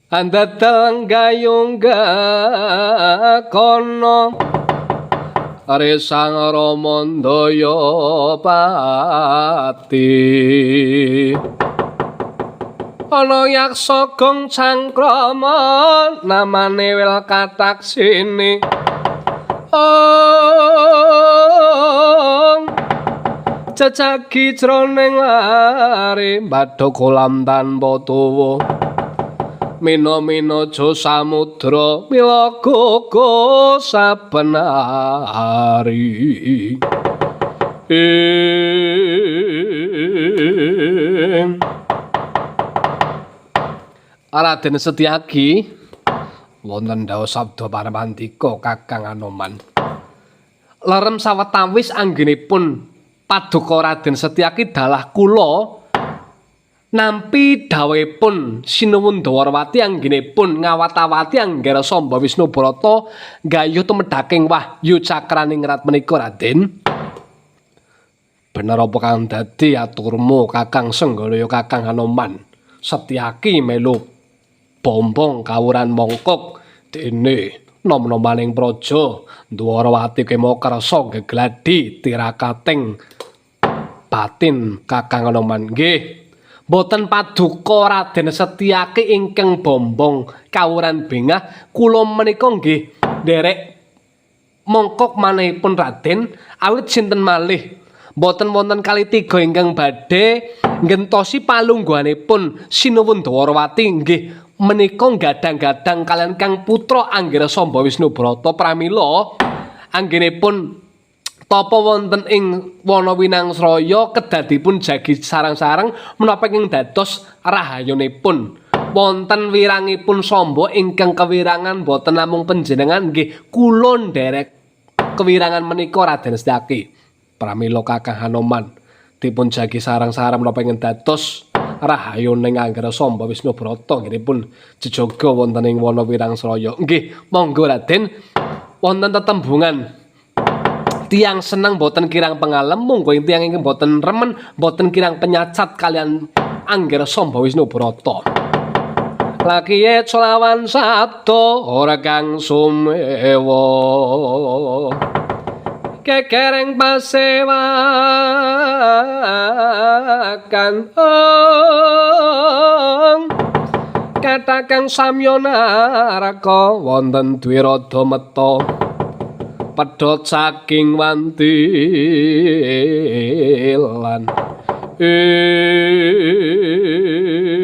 Andadal gayung kono Resang Ramandaya Pati ana yaksa gong cangkrama namane wel kataksini jajagi jroning lare badha kolam tanpa tuwa mina-mina jo samudra mila gogo saben hari Raden Setyaki wonten dawuh sabda paramandika Kakang Anoman lerem sawetawis anggenipun paduka Raden Setyaki dalah kula nampi dawuhipun Sinuwun Dawarawati anggenipun ngawat-awati anggara Samba Wisnu Brata gayuh tumedhaking wahyu cakraning rat menika Raden. Bener apa kang dadi aturmu Kakang Senggala Kakang Anoman? Setyaki melu bombong kawuran mongkok dene nom-nomaning praja Dwarawati kemo kersa gegladi tirakating batin Kakang Anoman nggih. Boten paduka Raden Setyaki ingkang bombong kawuran bengah kula menika nggih nderek mongkok manehipun Raden awit sinten malih boten wonten kali tiga ingkang badhe ngentosi palungguhanipun Sinuwun Dawarawati nggih menika gadang-gadang kalian Kang Putra Anggara Samba Wisnu Brata pramila anggenipun tapa wonten ing wana Winangsraya kedadipun jagi sarang-sarang menapa ing dados rahayunipun wonten wirangipun Samba ingkang kewirangan boten namung panjenengan nggih kula nderek kewirangan menika Raden Setyaki pramila Kakang Anoman dipun jagi sarang-sarang menapa ing dados rahayuning Anggara Samba Wisnu Brata nggihipun jejaga wonten ing wana Wirangsraya nggih monggo Raden wonten tetembungan tiang seneng boten kirang pengalem monggo tiang ingkang boten remen boten kirang penyacat kalian Anggara Samba Wisnu Brata lakiye celawan sabda ora kang sumewa kekereng pasewakan katakang samyonaraka wonten dwirada meta pedhot saking wantilan